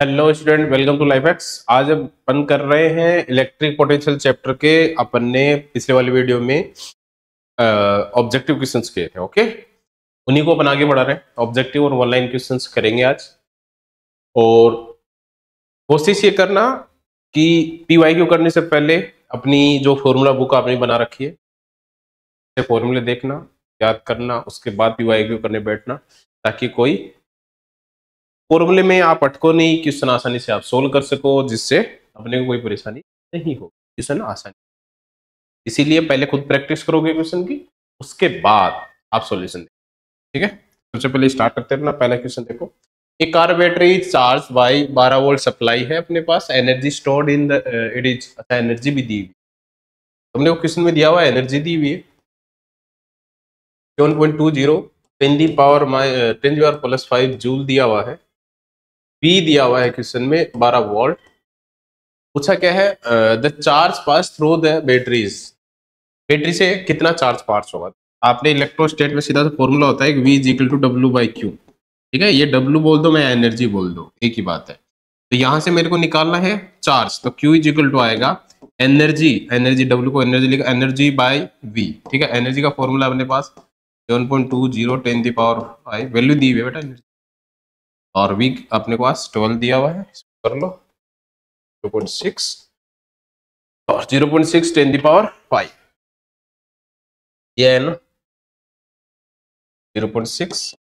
Hello student, welcome to life X. आज अपन कर रहे हैं इलेक्ट्रिक पोटेंशियल चैप्टर के। अपन ने पिछले वाली वीडियो में ऑब्जेक्टिव क्वेश्चंस किए थे। ओके, उन्हीं को अपन आगे बढ़ा रहे हैं। ऑब्जेक्टिव और वन लाइन क्वेश्चंस करेंगे आज। और कोशिश ये करना कि पीवाईक्यू करने से पहले अपनी जो फॉर्मूला बुक आपने बना रखी है फॉर्मूले देखना, याद करना, उसके बाद पीवाईक्यू करने बैठना, ताकि कोई फॉर्मूले में आप अटको नहीं, क्वेश्चन आसानी से आप सोल्व कर सको, जिससे अपने को कोई परेशानी नहीं हो, क्वेश्चन आसानी। इसीलिए पहले खुद प्रैक्टिस करोगे क्वेश्चन की, उसके बाद आप सॉल्यूशन दें। ठीक है, सबसे पहले स्टार्ट करते हैं। पहला क्वेश्चन देखो। एक car battery charge by 12 volt supply है, अपने पास energy stored in the it is. अच्छा, एनर्जी भी दी हुई, हमने वो क्वेश्चन में दिया हुआ एनर्जी दी हुई है 7.20 10⁻⁻⁵ जूल दिया हुआ है। बी दिया हुआ है क्वेश्चन में 12 वोल्ट। पूछा क्या है, the charge pass through the batteries, battery से कितना चार्ज पास होगा। आपने इलेक्ट्रोस्टेट में सीधा सा फॉर्मूला होता है V is equal to W/Q। ठीक है, ये W बोल दो, मैं एनर्जी बोल दो, एक ही बात है। तो यहां से मेरे को निकालना है चार्ज, तो Q इज इक्वल टू आएगा एनर्जी, एनर्जी W को एनर्जी लिखा, एनर्जी बाय V। ठीक है, एनर्जी का फॉर्मूला अपने पास 7.20 10⁵ वैल्यू दी हुई है बेटा एनर्जी, और V अपने पास 12 दिया हुआ है, कर लो 0.6 और 0.6 10⁵ ये है ना 0.6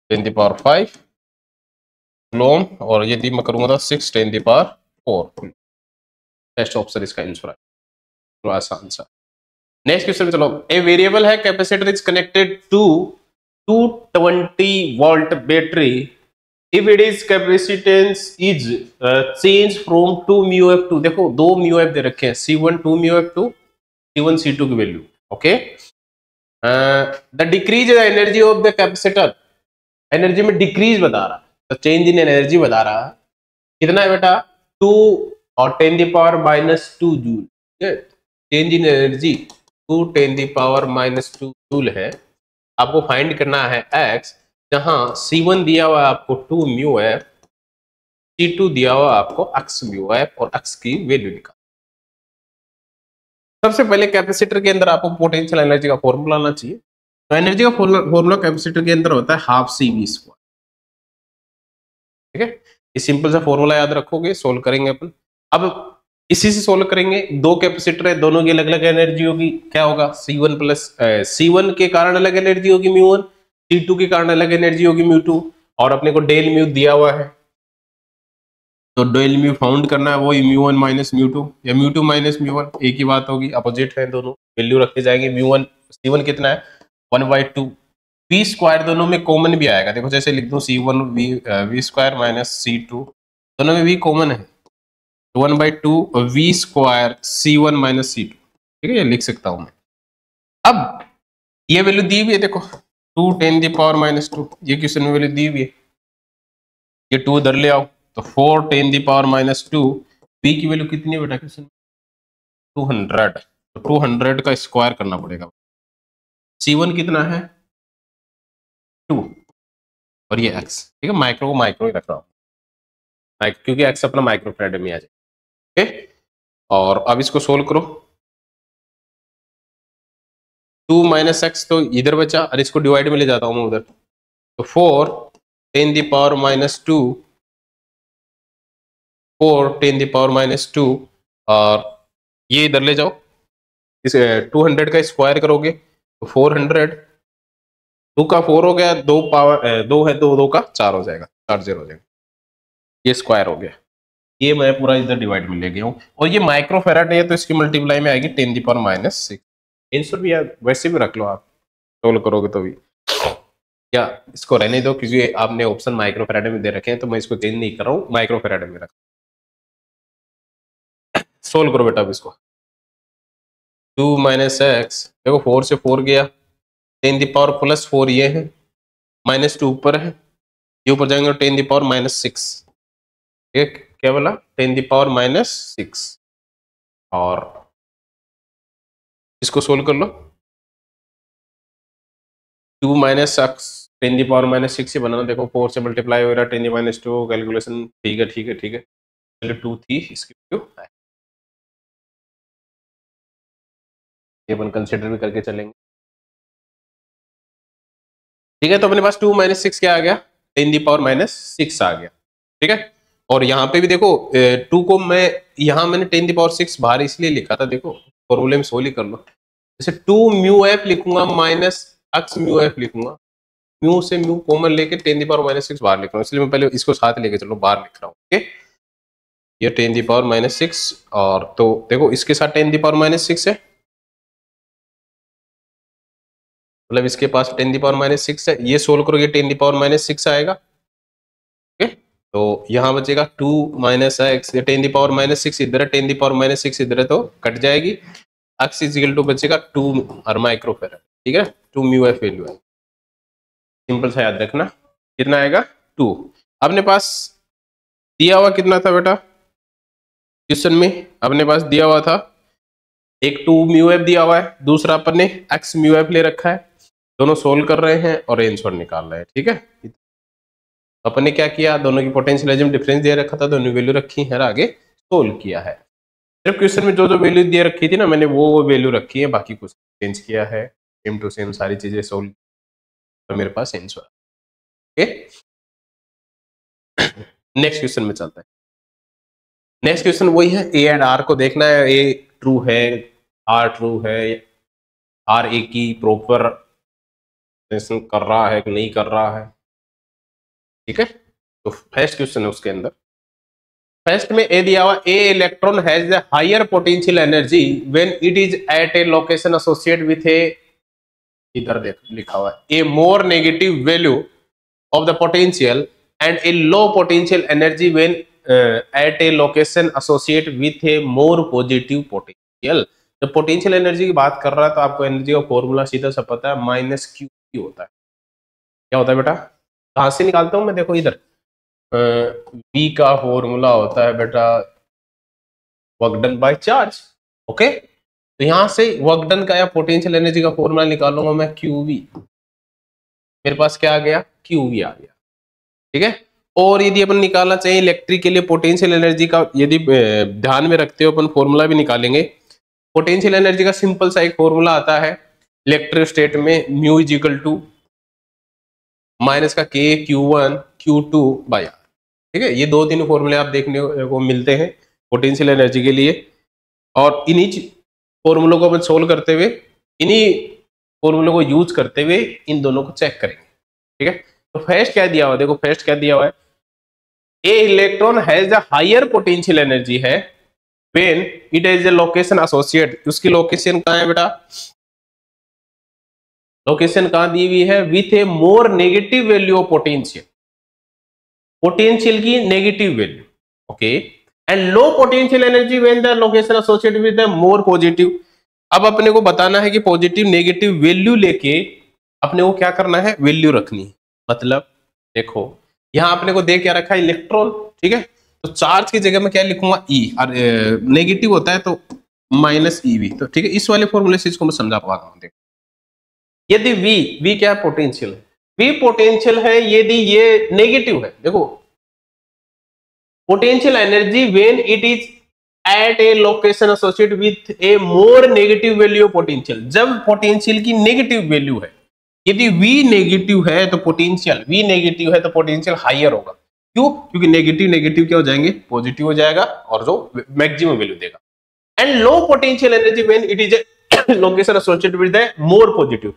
10⁵ कूलम, और यदि मैं करूंगा तो 6 10⁴। बेस्ट ऑप्शन इसका आंसर है, तो आसान सा। नेक्स्ट क्वेश्चन चलो। ए वेरिएबल है capacitor is connected to 220 volt battery if it is capacitance is change from 2 μF2। देखो 2 μF दे रखे हैं, C1 2 μF2, C1 C2 की value. Okay, the decrease the energy of the capacitor, energy में decrease बता रहा है, तो चेंज इन एनर्जी बता रहा है। कितना है बेटा 2 और 10⁻⁻2 joule. Change in energy 2 10⁻⁻2 joule है। आपको फाइंड करना है x, जहां C1 दिया हुआ है आपको 2 μF, C2 दिया हुआ आपको x μF, और x की वैल्यू निकाल। सबसे पहले कैपेसिटर के अंदर आपको पोटेंशियल एनर्जी का फॉर्मूला आना चाहिए। तो एनर्जी का फॉर्मूला कैपेसिटर के अंदर होता है हाफ CV²। ठीक है, ये सिंपल सा फॉर्मूला याद रखोगे, सोल्व करेंगे अपन। अब इसी से सोल्व करेंगे। दो कैपेसिटर है, दोनों की अलग अलग एनर्जी होगी। क्या होगा C1 प्लस C1 के कारण अलग एनर्जी होगी μ1, C2 के कारण अलग एनर्जी होगी μ2, और अपने को डेल म्यू दिया हुआ है, तो डेल म्यू फाउंड करना है, वो μ1 माइनस μ2 या μ2 माइनस μ1, एक ही बात होगी, अपोजिट है दोनों, वैल्यू रखे जाएंगे। μ1 C1 कितना है 1/2, V² दोनों में कॉमन भी आएगा। देखो जैसे लिख दो C1 V² माइनस C2, दोनों में V कॉमन है, 1/2 V² C1 माइनस C2। ठीक है, ये लिख सकता हूं मैं। अब ये वैल्यू दी हुई है, देखो 2 10⁻⁻2, ये क्वेश्चन में वैल्यू दी हुई है। ये 2 इधर ले आओ, तो 4 10⁻⁻2, V की वैल्यू कितनी है बेटा क्वेश्चन में 200, तो 200 का स्क्वायर करना पड़ेगा। C1 कितना है 2, और ये x। ठीक है, माइक्रो को माइक्रो ही रख रहा हूँ, क्योंकि x अपना माइक्रो फैराड में आ जाए। ओके, और अब इसको सोल्व करो। 2 माइनस एक्स तो इधर बचा, और इसको डिवाइड में ले जाता हूँ मैं उधर, तो 4 10⁻⁻2, 4 10⁻�2, और ये इधर ले जाओ, इस 200 का स्क्वायर करोगे तो 400, 2 का 4 हो गया, 2 पावर 2 है, 2 का 4 हो जाएगा, 4 0 हो जाएगा, ये स्क्वायर हो गया। ये मैं पूरा इधर डिवाइड में ले गया हूँ, और ये माइक्रो फैराड है, तो इसकी मल्टीप्लाई में आएगी 10⁻⁻6। आंसर भी यार वैसे भी रख लो, आप सोल्व करोगे तो भी, या इसको रहने दो, क्योंकि आपने ऑप्शन माइक्रो फैराड में दे रखे हैं, तो मैं इसको चेंज नहीं कर रहा हूँ, माइक्रो फैराड में रख। सोल्व करो बेटा अब इसको। 2 माइनस एक्स, देखो 4 से 4 गया, 10⁻+4 ये है, -2 ऊपर है, ये ऊपर जाएंगे 10⁻⁻6। ठीक, क्या बोला 10⁻⁻6, और इसको सोल्व कर लो। 2 माइनस एक्स 10⁻⁻6 से बनाना, देखो 4 से मल्टीप्लाई हो रहा है, 10⁻2 कैलकुलेशन, ठीक है ठीक है ठीक है, पहले 2 थी इसकी वैल्यू, ये अपन कंसिडर भी करके चलेंगे। ठीक है, तो अपने पास 2 - 6 क्या आ गया, 10⁻�6 आ गया। ठीक है, और यहाँ पे भी देखो 2 को मैं यहाँ मैंने 10⁻6 बाहर इसलिए लिखा था, देखो फॉर्मूले में सोल्व कर लो, जैसे 2μf लिखूंगा माइनस x μf लिखूंगा, म्यू से म्यू कॉमन लेके 10⁻⁻6 बाहर लिख रहा हूँ, इसलिए मैं पहले इसको साथ लेके चलो बाहर लिख रहा हूँ। ओके, ये 10⁻6 और तो देखो इसके साथ 10⁻6 है, मतलब इसके पास 10⁻6 है, ये सोल्व करोगे 10⁻6 आएगा। ओके, तो यहाँ बचेगा 2 - x, 10⁻6 इधर है, 10⁻6 इधर है तो कट जाएगी, x इक्वल टू बचेगा 2 माइक्रोफेरेड। ठीक है, 2μf वैल्यू है, सिंपल सा याद रखना, कितना आएगा 2। अपने पास दिया हुआ कितना था बेटा क्वेश्चन में, अपने पास दिया हुआ था एक 2μf दिया हुआ है, दूसरा अपन ने x μf ले रखा है, दोनों सोल्व कर रहे हैं और आंसर निकाल रहे हैं। ठीक है, अपन ने क्या किया, दोनों की पोटेंशियल डिफरेंस दे रखा था, दोनों वैल्यू रखी है, आगे सोल्व किया है। सिर्फ क्वेश्चन में जो जो वैल्यू दे रखी थी ना मैंने वो वैल्यू रखी है, बाकी कुछ चेंज किया है, सेम टू सेम सारी चीजें सोल्व, तो मेरे पास आंसर। ओके, नेक्स्ट क्वेश्चन में चलते हैं। नेक्स्ट क्वेश्चन वही है, ए एंड आर को देखना है, ए ट्रू है, आर ट्रू है, आर ए की प्रॉपर कर रहा है कि नहीं कर रहा है। ठीक है, तो फर्स्ट क्वेश्चन है उसके अंदर, फर्स्ट में ए दिया हुआ, a electron has the higher potential energy when it is at a location associate with a, इधर देख लिखा हुआ है, a more negative value of the potential and a low potential energy when at a location associate with a more positive potential. जब potential energy की बात कर रहा है तो आपको एनर्जी का फॉर्मूला सीधा सा पता है, -q होता है। क्या होता है बेटा, कहां से निकालता हूं मैं, देखो इधर V का फॉर्मूला होता है बेटा work done by charge. Okay, तो यहां से वर्क डन का या पोटेंशियल एनर्जी का फॉर्मूला निकालूंगा मैं QV, मेरे पास क्या आ गया, QV आ गया। ठीक है, और यदि अपन निकालना चाहिए इलेक्ट्रिक के लिए पोटेंशियल एनर्जी का, यदि ध्यान में रखते हो अपन फॉर्मूला भी निकालेंगे, पोटेंशियल एनर्जी का सिंपल सा एक फॉर्मूला आता है इलेक्ट्रोस्टेट में, mu is equal to minus का K Q1 Q2 by R। ठीक है, ये 2-3 फॉर्मूले आप देखने को मिलते हैं पोटेंशियल एनर्जी के लिए, और इन्हीं फॉर्मूलों को अपन सोल्व करते हुए, इन्हीं फॉर्मूलों को यूज करते हुए इन दोनों को चेक करेंगे। ठीक है, तो फर्स्ट क्या दिया हुआ, देखो फर्स्ट क्या दिया हुआ है, a electron has the higher potential energy है when it is a location associate, उसकी लोकेशन कहाँ है बेटा, लोकेशन कहां दी हुई है, with a more negative value of potential, potential की negative value. Okay, and low potential energy when the location associated with the more positive. अब अपने को बताना है कि पॉजिटिव नेगेटिव वैल्यू लेके अपने को क्या करना है, वैल्यू रखनी है। मतलब देखो यहां अपने को दे क्या रखा है, इलेक्ट्रॉन। ठीक है, तो चार्ज की जगह में क्या लिखूंगा, ई, और नेगेटिव होता है तो -eV। तो ठीक है, इस वाले फॉर्मूले से इसको मैं समझा पा रहा हूं। देखो यदि V क्या है, पोटेंशियल है, V पोटेंशियल है, यदि ये नेगेटिव है, देखो potential energy when it is at a location associate with a more negative value of potential, जब पोटेंशियल की नेगेटिव वैल्यू है, यदि V नेगेटिव है तो पोटेंशियल, V नेगेटिव है तो पोटेंशियल हायर होगा। क्यों, क्योंकि नेगेटिव नेगेटिव क्या हो जाएंगे, पॉजिटिव हो जाएगा, और जो मैक्सिमम वैल्यू देगा। And low potential energy when it is a location associated with A more positive.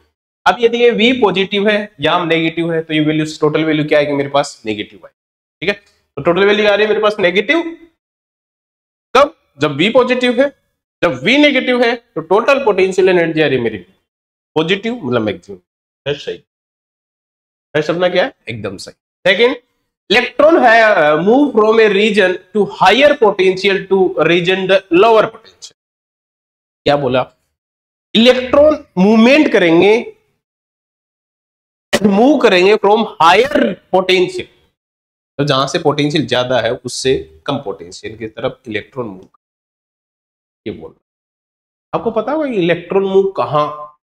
अब यदि ये V पॉजिटिव है, यहाँ नेगेटिव है, तो ये वैल्यू टोटल वैल्यू क्या आएगी मेरे पास, नेगेटिव है। ठीक है, तो टोटल वैल्यू आ रही है मेरे पास नेगेटिव, कब, जब V पॉजिटिव है, जब V नेगेटिव है तो टोटल पोटेंशियल एनर्जी आ रही है मेरी पॉजिटिव, मतलब मैक्सिमम। सही, फर्स्ट अपना क्या है, एकदम सही। सेकंड, इलेक्ट्रॉन है move from a region to higher potential to region the lower potential. क्या बोला, इलेक्ट्रॉन मूवमेंट करेंगे, मूव करेंगे फ्रॉम हायर पोटेंशियल, तो जहां से पोटेंशियल ज्यादा है उससे कम पोटेंशियल की तरफ इलेक्ट्रॉन मूव, ये बोल रहा। आपको पता होगा इलेक्ट्रॉन मूव कहां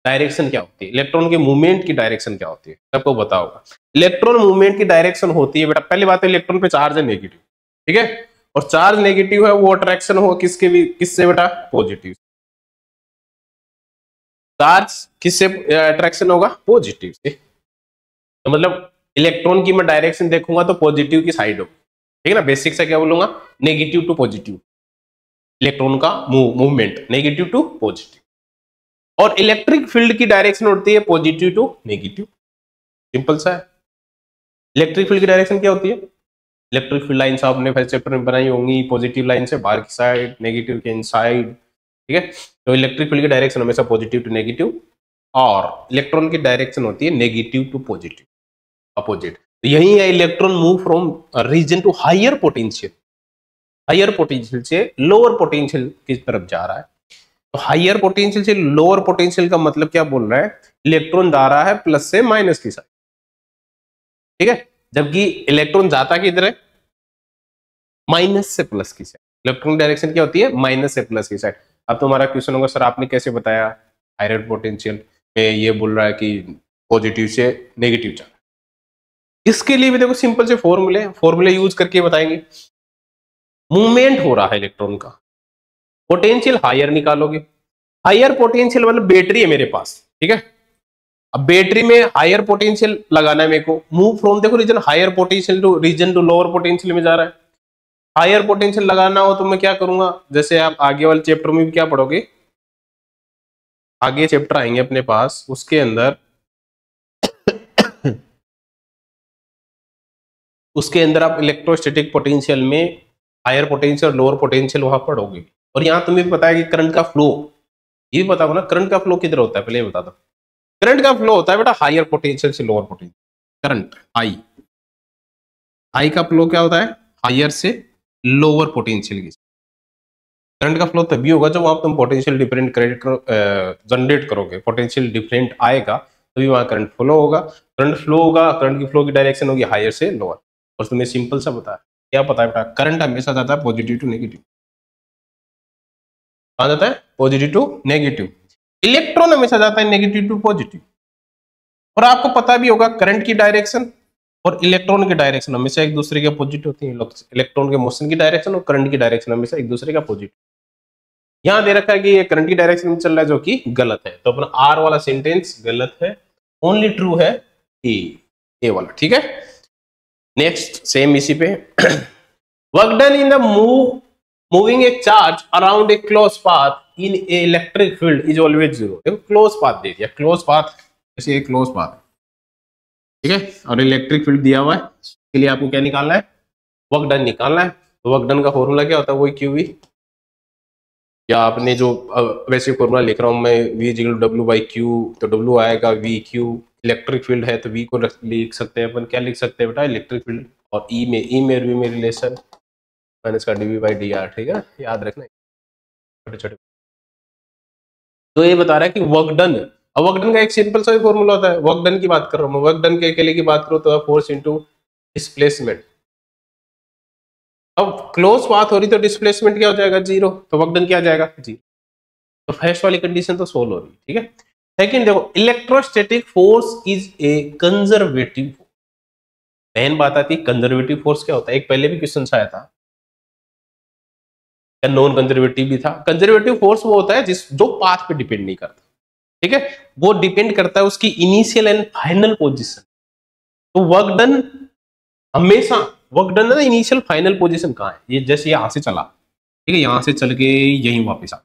डायरेक्शन क्या होती है, इलेक्ट्रॉन के मूवमेंट की डायरेक्शन क्या होती है, सबको पता होगा। इलेक्ट्रॉन मूवमेंट की डायरेक्शन होती है बेटा, पहली बात है इलेक्ट्रॉन पे चार्ज है नेगेटिव, ठीक है, और चार्ज नेगेटिव है वो अट्रैक्शन हो किसके भी, किससे बेटा, पॉजिटिव। चार्ज किससे अट्रैक्शन होगा, पॉजिटिव से। तो मतलब इलेक्ट्रॉन की मैं डायरेक्शन देखूंगा तो पॉजिटिव की साइड होगी, ठीक है ना, बेसिक से क्या बोलूंगा, नेगेटिव टू पॉजिटिव, इलेक्ट्रॉन का मूवमेंट नेगेटिव टू पॉजिटिव। और इलेक्ट्रिक फील्ड की डायरेक्शन होती है पॉजिटिव टू नेगेटिव, सिंपल सा है। इलेक्ट्रिक फील्ड की डायरेक्शन क्या होती है, इलेक्ट्रिक फील्ड लाइंस आपने फर्स्ट चैप्टर में बनाई होंगी, पॉजिटिव लाइन से बाहर की साइड, नेगेटिव के इनसाइड, ठीक है। तो इलेक्ट्रिक फील्ड की डायरेक्शन हमेशा पॉजिटिव टू नेगेटिव, और इलेक्ट्रॉन की डायरेक्शन होती है नेगेटिव टू पॉजिटिव, अपोजिट। तो यही है electron move from region to higher potential, higher potential से लोअर पोटेंशियल की तरफ जा रहा है। तो हायर पोटेंशियल से लोअर पोटेंशियल का मतलब क्या बोल रहा है, इलेक्ट्रॉन जा रहा है प्लस से माइनस की साइड, ठीक है, जबकि इलेक्ट्रॉन जाता किधर है, माइनस से प्लस की साइड। इलेक्ट्रॉन डायरेक्शन क्या होती है, माइनस से प्लस की साइड। अब तुम्हारा क्वेश्चन होगा सर आपने कैसे बताया, हायर पोटेंशियल में ये बोल रहा है कि पॉजिटिव से नेगेटिव जा रहा है। इसके लिए भी देखो सिंपल से फॉर्मूले यूज करके बताएंगे। मूवमेंट हो रहा है इलेक्ट्रॉन का, पोटेंशियल हायर निकालोगे, हायर पोटेंशियल मतलब बैटरी है मेरे पास, ठीक है, अब बैटरी में हायर पोटेंशियल लगाना है मेरे को, मूव फ्रॉम देखो region higher potential to region to lower potential में जा रहा है। हायर पोटेंशियल लगाना हो तो मैं क्या करूंगा, जैसे आप आगे वाले चैप्टर में भी क्या पढ़ोगे, आगे चैप्टर आएंगे अपने पास, उसके अंदर उसके अंदर आप इलेक्ट्रोस्टैटिक पोटेंशियल में हायर पोटेंशियल लोअर पोटेंशियल वहां पढ़ोगे। और यहाँ तुम्हें भी पता है कि करंट का फ्लो, ये भी पता होगा ना, करंट का फ्लो किधर होता है, पहले बता दो। करंट का फ्लो होता है बेटा हायर पोटेंशियल से लोअर पोटेंशियल, करंट आई का फ्लो क्या होता है, हायर से लोअर पोटेंशियल की। करंट का फ्लो तभी होगा जब आप तुम पोटेंशियल डिफरेंट जनरेट करोगे, पोटेंशियल डिफरेंट आएगा तभी वहां करंट फ्लो होगा। करंट फ्लो होगा, करंट की फ्लो की डायरेक्शन होगी हायर से लोअर। और तुम्हें सिंपल सा बताया, क्या पता है बेटा, करंट हमेशा जाता है पॉजिटिव टू नेगेटिव, कहां जाता है, पॉजिटिव टू नेगेटिव। इलेक्ट्रॉन हमेशा जाता है नेगेटिव टू पॉजिटिव। और आपको पता भी होगा करंट की डायरेक्शन और इलेक्ट्रॉन की डायरेक्शन हमेशा एक दूसरे के अपोजिट होती है। इलेक्ट्रॉन के मोशन की डायरेक्शन और करंट की डायरेक्शन हमेशा एक दूसरे का अपोजिट। यहां दे रखा है कि ये करंट की डायरेक्शन में चल रहा है जो कि गलत है, तो अपना आर वाला सेंटेंस गलत है, ओनली ट्रू है ए वाला, ठीक है। नेक्स्ट सेम इसी पे work done in the moving A charge around a close path in A electric field is always zero. देखो क्लोज पाथ दे दिया, क्लोज पाथ जैसे एक क्लोज पाथ, ठीक है, और इलेक्ट्रिक फील्ड दिया हुआ है, इसके लिए आपको क्या निकालना है, वर्क डन निकालना है। तो वर्क डन का फॉर्मूला क्या होता है, वही क्यू वी, या आपने जो वैसे फॉर्मूला लिख रहा हूं मैं, V = W बाई क्यू, तो W आएगा V क्यू। इलेक्ट्रिक फील्ड है तो V को लिख सकते हैं अपन, क्या लिख सकते हैं बेटा, इलेक्ट्रिक फील्ड, और E में रिलेशन माइनस का dV बाई dr, ठीक है, याद रखना छोटे छोटे। तो ये बता रहा है कि वर्क डन, अब वर्क डन का एक सिंपल सा फॉर्मूला होता है, वर्क डन की बात कर रहा हूं मैं, वर्क डन के अकेले की बात करूं तो फोर्स इनटू डिस्प्लेसमेंट। अब क्लोज पाथ हो रही तो डिस्प्लेसमेंट क्या हो जाएगा, जीरो, तो वर्क डन क्या आ जाएगा, जीरो। तो फर्स्ट वाली कंडीशन तो सोल्व हो रही है, ठीक है। सेकंड देखो, electrostatic force is a conservative force. Main बात आती है कंजर्वेटिव फोर्स क्या होता है, एक पहले भी क्वेश्चन आया था, या नॉन कंजर्वेटिव भी था। कंजर्वेटिव फोर्स वो होता है जिस जो पाथ पे डिपेंड नहीं करता, ठीक है, वो डिपेंड करता है उसकी इनिशियल एंड फाइनल पोजीशन। तो वर्क डन हमेशा, वर्क डन ना इनिशियल फाइनल पोजीशन कहाँ है, ये जैसे यहां से चला, ठीक है, यहां से चल के यहीं वापस आ,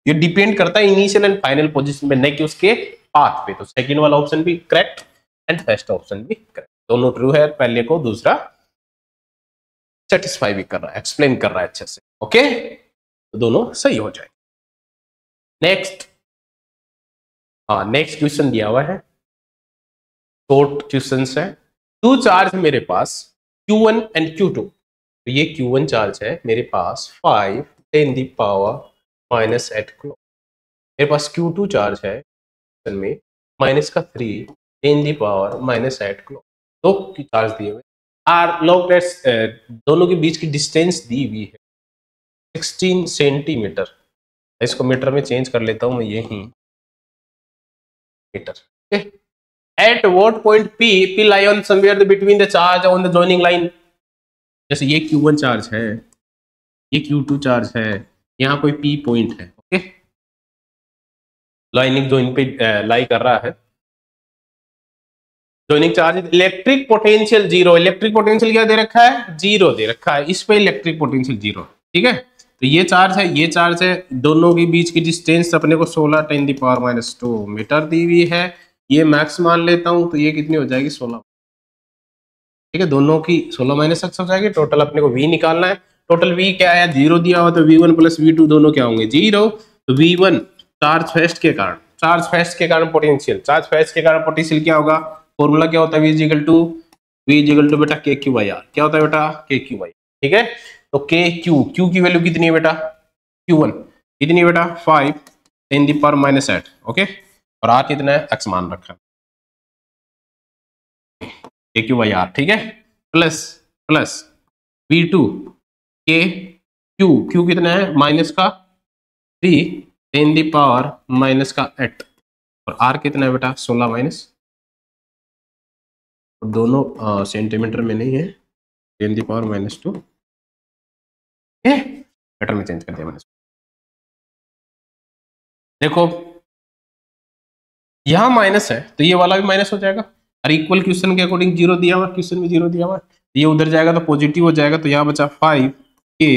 ये डिपेंड करता है इनिशियल एंड फाइनल पोजीशन पे, नहीं कि उसके पाथ पे। तो सेकंड वाला ऑप्शन भी करेक्ट एंड फर्स्ट ऑप्शन भी करेक्ट, दोनों ट्रू है, पहले को दूसरा सेटिस्फाई भी कर रहा है, एक्सप्लेन कर रहा है अच्छे से, ओके, तो दोनों सही हो जाए। नेक्स्ट, हाँ नेक्स्ट क्वेश्चन दिया हुआ है, शॉर्ट क्वेश्चन है। टू चार्ज मेरे पास Q1 एंड Q2, तो ये Q1 चार्ज है मेरे पास 5 10 दी पावर -8 किलो, मेरे पास Q2 चार्ज है में माइनस का 3 10 दी पावर -8 किलो, दो की चार्ज दिए हुए। आर लॉग दोनों के बीच की डिस्टेंस दी हुई है 16 सेंटीमीटर। इसको मीटर में चेंज कर लेता हूं मैं, यही metre. At what point P lie on somewhere between the charge on the joining line. जैसे ये Q1 चार्ज है, ये Q2 चार्ज है, यहाँ कोई P पॉइंट है, ओके, लाइनिंग जॉइनिंग पे लाई कर रहा है। Joining charge, electric potential zero, electric potential क्या दे रखा है, जीरो दे रखा है, इस पे इलेक्ट्रिक पोटेंशियल जीरो, ठीक है। तो ये चार्ज है, ये चार्ज है, दोनों के बीच की डिस्टेंस अपने को 16 × 10⁻² मीटर दी हुई है। ये मैक्स मान लेता हूं, तो ये कितनी हो जाएगी 16, ठीक है, दोनों की 16 - x हो जाएगी। टोटल अपने को v निकालना है। टोटल v क्या है, जीरो दिया हुआ, तो v1 + v2 दोनों क्या होंगे, जीरो। तो v1 चार्ज फेस्ट के कारण, चार्ज फेस्ट के कारण पोटेंशियल, चार्ज फेस्ट के कारण पोटेंशियल क्या होगा, फॉर्मूला क्या होता है, v = बेटा kq/r, क्या होता है बेटा, kq/r, ठीक है। तो q की वैल्यू कितनी है बेटा, q1 कितनी है बेटा, 5 × 10⁻8, ओके, और r कितना है, x मान रखा है, kq/r, ठीक है, प्लस v2 के q कितना है, -3 × 10⁻⁸, और r कितना है बेटा, 16 दोनों सेंटीमीटर में नहीं है, 10⁻², मीटर में चेंज कर दिया मैंने। देखो यहां माइनस है, तो ये वाला भी माइनस हो जाएगा, और इक्वल क्वेश्चन के अकॉर्डिंग जीरो दिया हुआ, क्वेश्चन में जीरो दिया हुआ, ये उधर जाएगा तो पॉजिटिव हो जाएगा। तो यहाँ बचा 5 के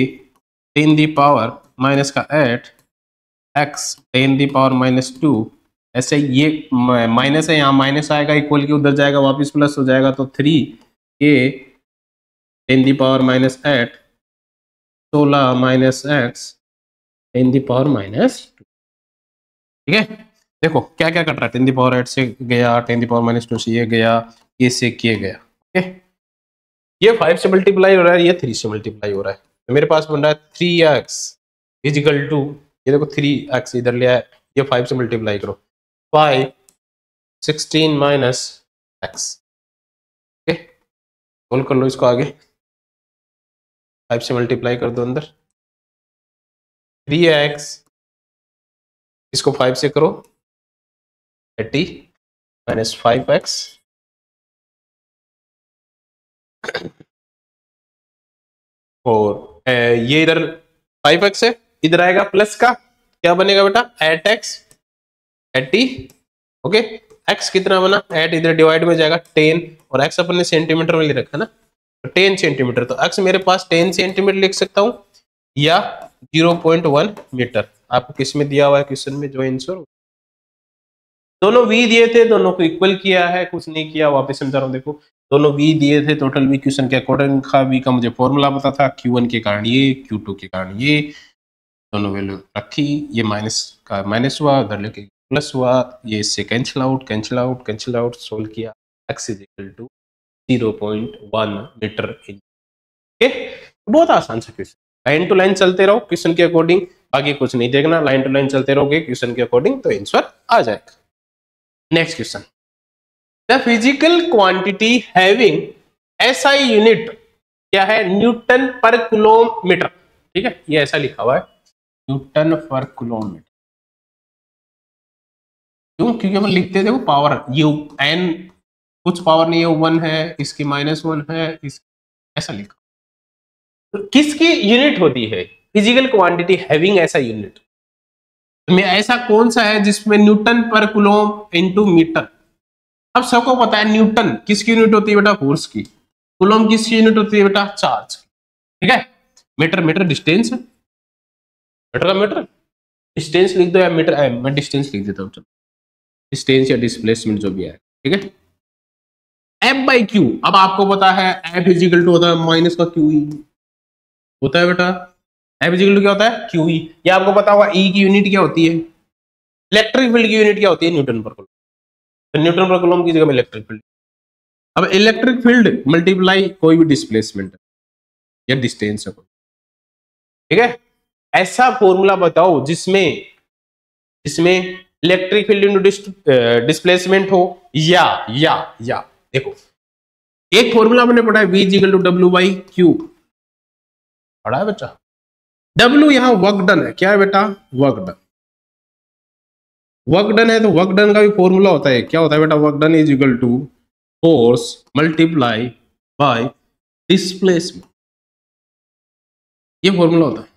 10⁻⁸ x 10⁻², ऐसे ये माइनस है, यहाँ माइनस आएगा, इक्वल के उधर जाएगा, वापस प्लस हो जाएगा, तो 3 के 10⁻⁸ 16 - x 10⁻², ठीक है। देखो क्या क्या कट रहा है, 10⁻8 से गया, 10⁻² से ये गया, ये से किए गया, ओके। ये 5 से मल्टीप्लाई हो रहा है, ये 3 से मल्टीप्लाई हो रहा है, तो मेरे पास बन रहा है 3x = ये देखो 3x इधर ले आया, ये 5 से मल्टीप्लाई करो, 5 16 - x, ओके, सोल्व कर लो इसको आगे, 5 से मल्टीप्लाई कर दो अंदर, 3x इसको 5 से करो, 30 - 5x, और ये इधर 5x है, इधर आएगा प्लस का, क्या बनेगा बेटा, 8x 80, ओके। x कितना बना, 8 इधर डिवाइड में जाएगा 10, और x अपन ने सेंटीमीटर में ले रखा ना, तो 10 सेंटीमीटर, तो x मेरे पास 10 सेंटीमीटर लिख सकता हूं, या 0.1 मीटर। आपको किस में दिया हुआ है क्वेश्चन में, जो आंसर, दोनों v दिए थे, दोनों को इक्वल किया है, कुछ नहीं किया, वापस समझा रहा हूं, देखो दोनों v दिए थे, टोटल v क्वेश्चन के अकॉर्डिंग था, v का मुझे फॉर्मूला पता था, q1 के कारण ये, q2 के कारण ये, दोनों वैल्यू रखी, ये माइनस का माइनस हुआ, उधर लेके प्लस हुआ, ये इससे कैंसिल आउट, सोल्व किया, x = 0.1 मीटर इन, बहुत आसान सा क्वेश्चन, लाइन टू लाइन चलते रहो क्वेश्चन के अकॉर्डिंग, बाकी कुछ नहीं देखना, लाइन टू लाइन चलते रहोगे क्वेश्चन के अकॉर्डिंग, तो आंसर आ जाएगा। Next question, the physical quantity having SI unit क्या है, न्यूटन पर किलोमीटर, ठीक है, ये ऐसा लिखा हुआ है, न्यूटन पर किलोमीटर, क्यों, क्योंकि हम लिखते थे वो पावर, ये n कुछ पावर नहीं है, 1 है, इसकी -1 है, इस ऐसा लिखा, तो किसकी यूनिट होती है फिजिकल क्वांटिटी हैविंग ऐसा यूनिट, में ऐसा कौन सा है जिसमें न्यूटन पर कूलम इनटू मीटर, अब सबको पता है न्यूटन किसकी यूनिट होती है बेटा, फोर्स की, कूलम किसकी यूनिट होती है बेटा, चार्ज, ठीक है। मीटर डिस्टेंस, मीटर डिस्टेंस लिख दो, या मीटर, मैं डिस्टेंस लिख देता हूँ, चलो डिस्टेंस या डिस्प्लेसमेंट जो भी है, ठीक है। F/Q, अब आपको पता है F = होता है माइनस का QE होता है बेटा, F = क्या होता है, QE, ये आपको पता होगा, E की यूनिट क्या होती है, इलेक्ट्रिक फील्ड की यूनिट क्या होती है, न्यूटन पर कूलम, तो न्यूटन पर कूलम की जगह में इलेक्ट्रिक फील्ड, अब इलेक्ट्रिक फील्ड मल्टीप्लाई कोई भी डिस्प्लेसमेंट या डिस्टेंस है, ठीक है। ऐसा फॉर्मूला बताओ जिसमें इलेक्ट्रिक फील्ड इंटू डिस्प्लेसमेंट हो, या देखो एक फॉर्मूला मैंने पढ़ा है, V = W/Q, पढ़ा है बच्चा, W यहां वर्क डन है, क्या है बेटा, वर्क डन, वर्क डन है तो वर्क डन का भी फॉर्मूला होता है, क्या होता है बेटा, work done is equal to force multiply by displacement, ये फॉर्मूला होता है।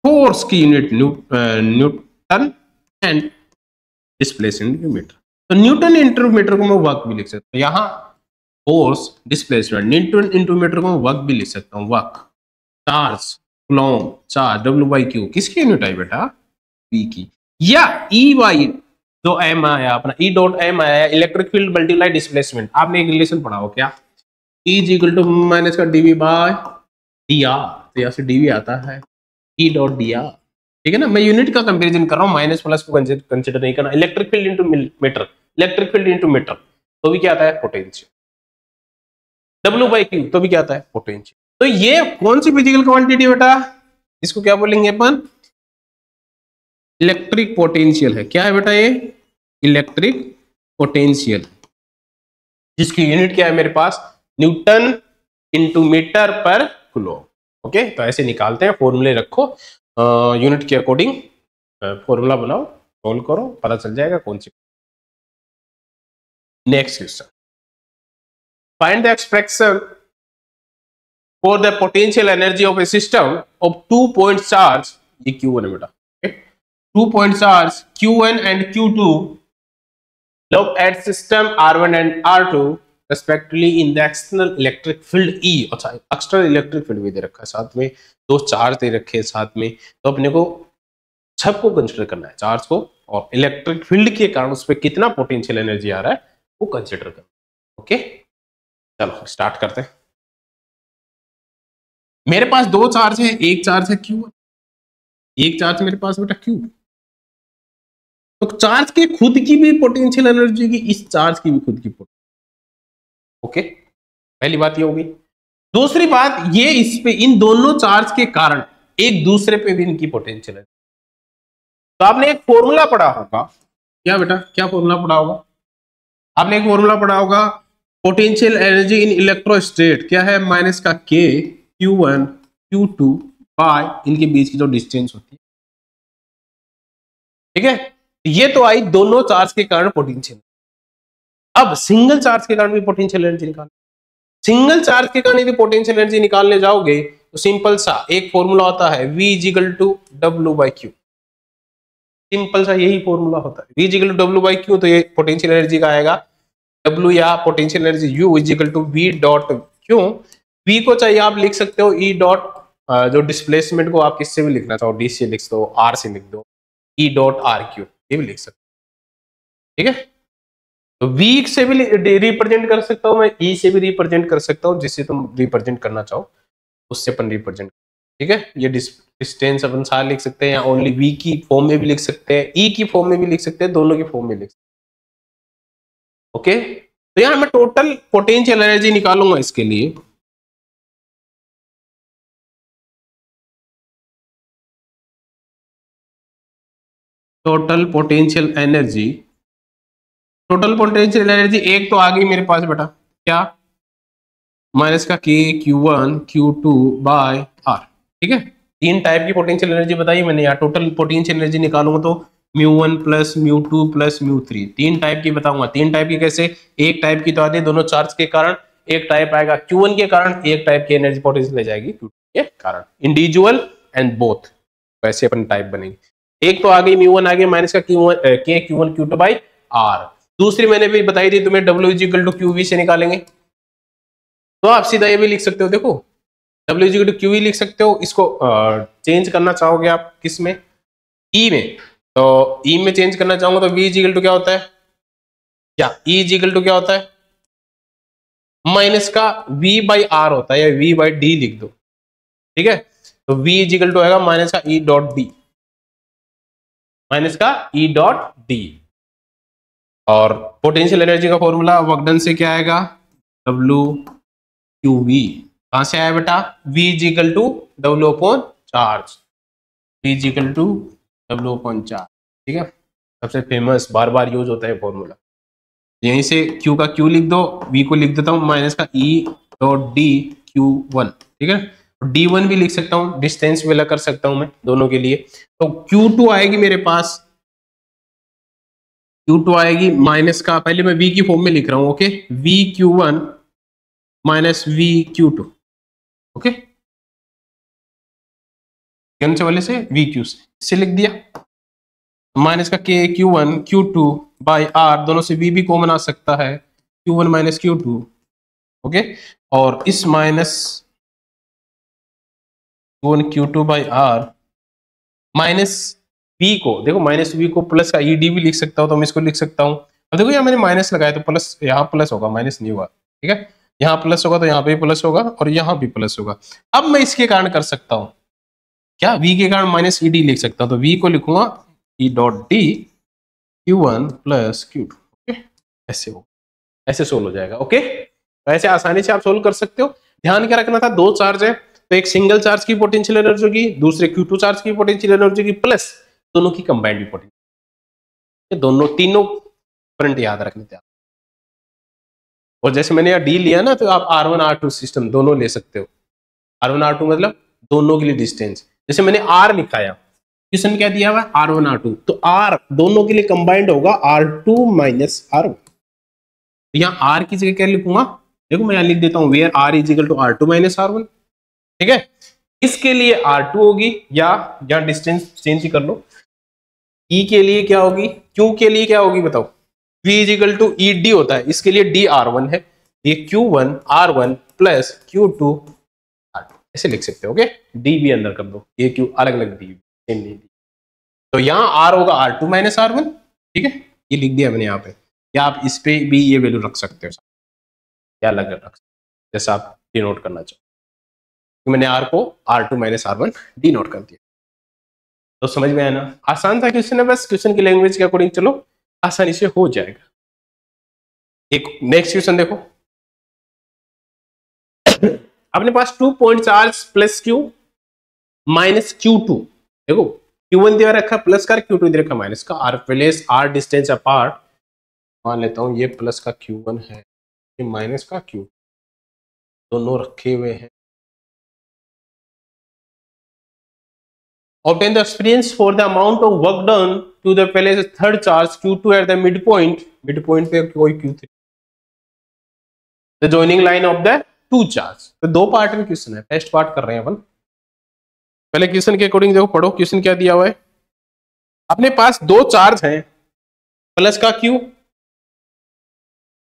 फोर्स की unit newton and displacement metre, तो न्यूटन इंटू मीटर को मैं वर्क भी लिख सकता हूँ, यहाँ force displacement newton into metre को मैं वर्क भी लिख सकता हूँ, work charge coulomb charge W by Q किसकी यूनिट आई बेटा, पी की, या ई बाई जो एम आया अपना ई डॉट एम आया इलेक्ट्रिक फील्ड मल्टीप्लाई डिस्प्लेसमेंट, आपने एक रिलेशन पढ़ा हो क्या, E is equal to minus का डीवी बाय डी आर, तो यहाँ से डीवी आता है ई डॉट डी आर, ठीक है ना। मैं यूनिट का कंपैरिजन कर रहा हूँ, माइनस प्लस को कंसिडर नहीं करना, electric field into metre, electric field into metre तो भी क्या आता है पोटेंशियल, डब्ल्यू बाई क्यू तो भी क्या आता है पोटेंशियल। तो ये कौन सी फिजिकल क्वांटिटी बेटा, इसको क्या बोलेंगे अपन, इलेक्ट्रिक पोटेंशियल है, क्या है बेटा ये, इलेक्ट्रिक पोटेंशियल, जिसकी यूनिट क्या है मेरे पास, न्यूटन इंटू मीटर पर कूलॉम। ओके, तो ऐसे निकालते हैं, फॉर्मूले रखो यूनिट के अकॉर्डिंग, फॉर्मूला बनाओ, सोल्व करो, पता चल जाएगा कौन सी। Next question, find the expression for the potential energy of a system of 2 point charge, ये Q1 है बेटा, 2 point charge Q1 and Q2 look at system R1 and R2 respectively in the external electric field E। अच्छा, external electric field भी दे रखा है साथ में, दो चार्ज दे रखे हैं साथ में, तो अपने को सबको कंसिडर करना है, चार्ज को और इलेक्ट्रिक फील्ड के कारण उस पर कितना पोटेंशियल एनर्जी आ रहा है वो कंसिडर करना। ओके, चलो स्टार्ट करते हैं। मेरे पास दो चार्ज है, एक चार्ज है Q1, एक चार्ज मेरे पास बेटा Q, तो चार्ज की खुद की भी पोटेंशियल एनर्जी की, इस चार्ज की भी खुद की पोटेंशियल। ओके, पहली बात ये होगी। दूसरी बात ये, इस पे इन दोनों चार्ज के कारण एक दूसरे पे भी इनकी पोटेंशियल है। तो आपने एक फॉर्मूला पढ़ा होगा, क्या बेटा, क्या फॉर्मूला पढ़ा होगा, आपने एक फॉर्मूला पढ़ा होगा, पोटेंशियल एनर्जी इन इलेक्ट्रोस्टेट क्या है, माइनस का K Q1 Q2 बाय इनके बीच की जो डिस्टेंस होती है, ठीक है। ये तो आई दोनों चार्ज के कारण पोटेंशियल। अब सिंगल चार्ज के कारण भी पोटेंशियल एनर्जी निकाल, सिंगल चार्ज के कारण यदि पोटेंशियल एनर्जी निकालने जाओगे तो सिंपल सा एक फॉर्मूला होता है V equal to W by Q, simple सा यही फॉर्मूला होता है, V equal to W by Q, तो ये पोटेंशियल एनर्जी का आएगा W या potential energy U equal to V dot Q, V को चाहिए आप लिख सकते हो E डॉट, जो डिस्प्लेसमेंट को आप किससे भी लिखना चाहो, D से लिख दो, R से लिख दो, E डॉट R क्यू, ये भी लिख सकते हो, ठीक है। तो V से भी रिप्रेजेंट कर सकता हूं मैं, E से भी रिप्रेजेंट कर सकता हूं, जिससे तुम रिप्रेजेंट करना चाहो उससे अपन रिप्रेजेंट, ठीक है। ये डिस्टेंस अपन सार लिख सकते हैं, या ओनली V की फॉर्म में भी लिख सकते हैं, E की फॉर्म में भी लिख सकते हैं, दोनों की फॉर्म में लिख सकते हैं। ओके, तो यहां मैं टोटल पोटेंशियल एनर्जी निकालूंगा इसके लिए, total potential energy, total potential energy एक तो आ गई मेरे पास बेटा, क्या, माइनस का K Q1 Q2 by R, ठीक है। तीन टाइप की पोटेंशियल एनर्जी बताई मैंने, यहाँ टोटल पोटेंशियल एनर्जी निकालूंगा तो μ1 प्लस μ2 प्लस μ3, तीन टाइप की बताऊंगा। तीन टाइप की कैसे, एक टाइप की तो आती है दोनों चार्ज के कारण, एक टाइप आएगा Q1 के कारण, एक टाइप की एनर्जी पोटेंशियल ले जाएगी Q2 के कारण, इंडिविजुअल एंड बोथ, वैसे अपन टाइप बनेंगे। एक तो आ गई μ1 आ गई माइनस का K Q1 Q2 by R, दूसरी मैंने भी बताई थी तुम्हें W इक्वल टू QV से निकालेंगे, तो आप सीधा ये भी लिख सकते हो, देखो W इक्वल टू QV लिख सकते हो, इसको चेंज करना चाहोगे आप किस में, E में, तो E में चेंज करना चाहूंगा तो V इक्वल टू क्या होता है, क्या E इक्वल टू क्या होता है, माइनस का V बाई R होता है, या V बाई D लिख दो, ठीक है। तो V इक्वल टू आएगा माइनस का E डॉट D, माइनस का E डॉट D, और पोटेंशियल एनर्जी का फॉर्मूला वर्क डन से क्या आएगा, W QV, कहां से आया बेटा, V equal to W upon charge, V equal to W upon charge, ठीक है। सबसे फेमस बार बार यूज होता है फॉर्मूला, यहीं से Q का Q लिख दो, V को लिख देता हूं माइनस का E डॉट D Q1, ठीक है। D1 भी लिख सकता हूं, डिस्टेंस भी अलग कर सकता हूं मैं दोनों के लिए, तो Q2 आएगी मेरे पास Q2 आएगी माइनस का, पहले मैं V की फॉर्म में लिख रहा हूं, okay, VQ1 minus VQ2, okay, कौन से वाले से, VQ से लिख दिया, माइनस का KQ1 Q2 बाई R, दोनों से V भी कॉमन आ सकता है, Q1 माइनस Q2, ओके, और इस minus Q1 Q2 by R minus V को, देखो माइनस V को प्लस का ED भी लिख सकता हूं, तो मैं इसको लिख सकता हूं। अब देखो यहाँ मैंने माइनस लगाया तो प्लस, यहाँ प्लस होगा, माइनस नहीं होगा, ठीक है, यहाँ प्लस होगा तो यहाँ पे भी प्लस होगा और यहाँ भी प्लस होगा। अब मैं इसके कारण कर सकता हूँ क्या, V के कारण माइनस ED लिख सकता हूँ, तो V को लिखूंगा E dot D Q1 plus Q2, okay, ऐसे हो, ऐसे सोल्व हो जाएगा, ओके। तो ऐसे आसानी से आप सोल्व कर सकते हो। ध्यान क्या रखना था, दो चार्ज है तो एक सिंगल चार्ज की पोटेंशियल एनर्जी होगी, दूसरे Q2 चार्ज की पोटेंशियल एनर्जी होगी, प्लस दोनों की कंबाइंड पोटेंशियल, दोनों तीनों करंट याद रखने थे। और जैसे मैंने यहाँ D लिया ना, तो आप R1 R2 सिस्टम दोनों ले सकते हो। R1 R2 मतलब दोनों के लिए डिस्टेंस, जैसे मैंने R लिखाया, क्वेश्चन क्या दिया हुआ है R1 R2, तो R दोनों के लिए कंबाइंड होगा R2 माइनस R1। यहाँ R की जगह क्या लिखूंगा, देखो मैं यहाँ लिख देता हूँ where R is equal to R2 minus R1, ठीक है। इसके लिए R2 होगी, या यहाँ डिस्टेंस चेंज ही कर लो, E के लिए क्या होगी, Q के लिए क्या होगी बताओ, V is equal to ED होता है, इसके लिए D R1 है, ये Q1 R1 plus Q2 R2, ऐसे लिख सकते हो, ओके। D भी अंदर कर दो, ये Q अलग अलग D, सेम नहीं, तो यहाँ R होगा R2 माइनस R1, ठीक है, ये लिख दिया मैंने यहाँ पे, या आप इस पे भी ये वैल्यू रख सकते हो, या अलग रख सकते हो जैसा आप डिनोट करना चाहो, तो मैंने R को R2 माइनस R1 डिनोट कर दिया। तो समझ में आया ना, आसान था क्वेश्चन है, बस क्वेश्चन की लैंग्वेज के अकॉर्डिंग चलो, आसानी से हो जाएगा। एक नेक्स्ट क्वेश्चन देखो, अपने पास 2 point charge plus Q minus Q2, देखो Q1 दे रखा प्लस का, Q2 दे रखा माइनस का, R place R distance apart, मान लेता हूं ये प्लस का Q1 है, ये माइनस का Q, दोनों रखे हुए हैं। Obtain the experience for the amount of work done to the pellets third charge Q2 at the midpoint, midpoint पे कोई Q3, the joining line of the two charge। तो दो पार्ट में क्वेश्चन है, फर्स्ट पार्ट कर रहे हैं अपन, पहले क्वेश्चन के अकॉर्डिंग देखो, पढ़ो क्वेश्चन क्या दिया हुआ है। अपने पास दो चार्ज हैं, प्लस का Q,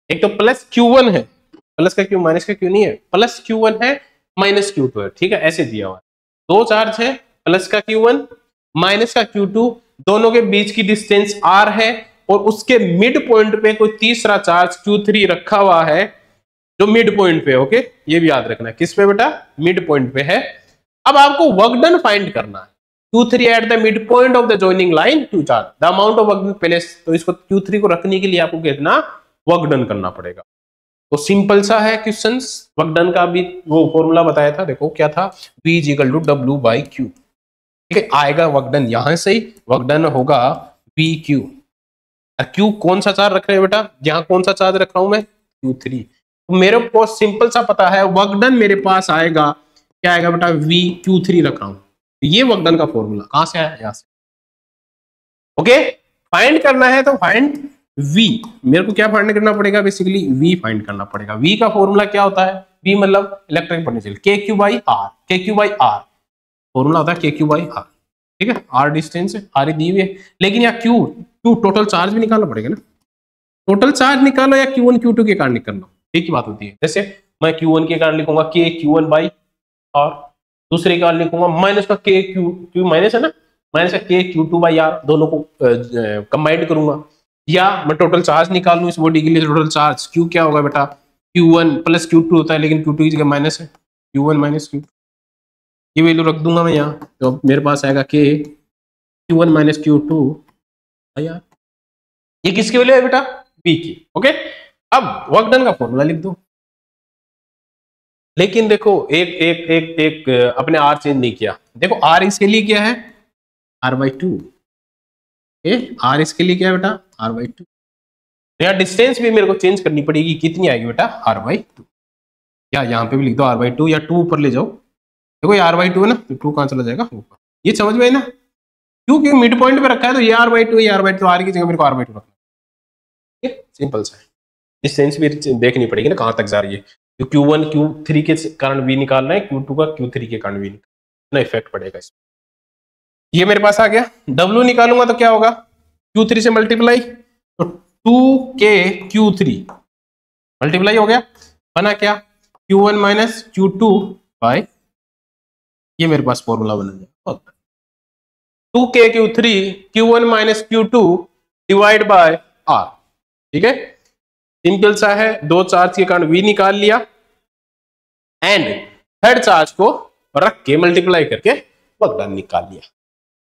एक तो प्लस Q1 है, प्लस का Q माइनस का Q नहीं है, प्लस Q1 है माइनस Q2 है, ठीक है, ऐसे दिया हुआ है। दो चार्ज है, प्लस का Q1 माइनस का Q2, दोनों के बीच की डिस्टेंस R है, और उसके मिड पॉइंट पे कोई तीसरा चार्ज Q3 रखा हुआ है जो मिड पॉइंट पे, ओके, ये भी याद रखना, किस पे बेटा, मिड पॉइंट पे है। अब आपको वर्क डन फाइंड करना है, Q3 at the mid point of the joining line to charge, the amount of work done place, तो इसको Q3 को रखने के लिए आपको कितना वर्क डन करना पड़ेगा। तो सिंपल सा है क्वेश्चन, वर्क डन का भी वो फॉर्मूला बताया था, देखो क्या था, V is equal to W by Q, ठीक है, आएगा वर्क डन यहां से ही, वर्क डन होगा VQ, और Q कौन सा चार्ज रख रहे हैं बेटा, यहाँ कौन सा चार्ज रख रहा हूं मैं, Q3, तो मेरे को सिंपल सा पता है, वर्क डन मेरे पास आएगा, क्या आएगा बेटा, VQ3 रख रहा हूं, ये वर्क डन का फॉर्मूला कहां से आया, यहां से, ओके। फाइंड करना है तो फाइंड V, मेरे को क्या फाइंड करना पड़ेगा, बेसिकली V फाइंड करना पड़ेगा। V का फॉर्मूला क्या होता है, V मतलब electric potential, KQ by R, KQ by R formula होता है, KQ बाई R, ठीक है, R डिस्टेंस है, R दी हुई है, लेकिन यहाँ Q2 टोटल चार्ज भी निकालना पड़ेगा ना, टोटल चार्ज निकालो या Q1 Q2 के कारण निकाल लो, एक ही बात होती है। जैसे मैं Q1 के कारण लिखूंगा KQ1 बाई R, दूसरे कारण लिखूंगा माइनस का Q माइनस है ना, माइनस का KQ2 बाई R, दोनों को कंबाइंड करूंगा, या मैं टोटल चार्ज निकाल लूं इस बॉडी के लिए, टोटल चार्ज Q क्या होगा बेटा, Q1 प्लस Q2 होता है, लेकिन Q2 की जगह माइनस है, Q1 माइनस Q2, ये वैल्यू रख दूंगा मैं यहाँ, तो मेरे पास आएगा Q1 माइनस Q2 यार, ये किसकी वैल्यू है बेटा, V की, ओके। अब वर्क डन का फॉर्मूला लिख दो, लेकिन देखो एक एक एक एक अपने R चेंज नहीं किया, देखो R इसके लिए क्या है, R/2, R इसके लिए क्या है बेटा, R/2, यहाँ डिस्टेंस भी मेरे को चेंज करनी पड़ेगी, कितनी आएगी बेटा, R/2, या यहाँ पे भी लिख दो R/2, या 2 ऊपर ले जाओ, देखो ये R/2 है ना, तो 2 कहां चला जाएगा ऊपर, ये समझ में है ना, क्योंकि मिड पॉइंट पे रखा है तो ये R/2 ये R/2, R की जगह मेरे को R/2 रखना, सिंपल सा है, डिस्टेंस भी देखनी पड़ेगी ना कहां तक जा रही है। तो Q1 Q3 के कारण V निकालना है, Q2 का Q3 के कारण V निकालना, इफेक्ट पड़ेगा इसमें। ये मेरे पास आ गया। W निकालूंगा तो क्या होगा, Q3 से मल्टीप्लाई, तो 2K Q3 मल्टीप्लाई हो गया, बना क्या Q1 माइनस Q2 बाय, ये मेरे पास फॉर्मूला बना गया 2K Q3 Q1 minus Q2 divide by R। ठीक है, सिंपल सा है, दो चार्ज के कारण V निकाल लिया एंड थर्ड चार्ज को रख के मल्टीप्लाई करके वर्क डन निकाल लिया।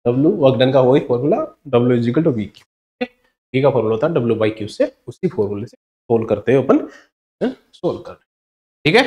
W वर्क डन का वही formula, W is equal to V Q। V का फॉर्मूला होता है W बाई Q से, उसी फॉर्मूले से सोल्व करते हैं अपन, सोल्व कर। ठीक है।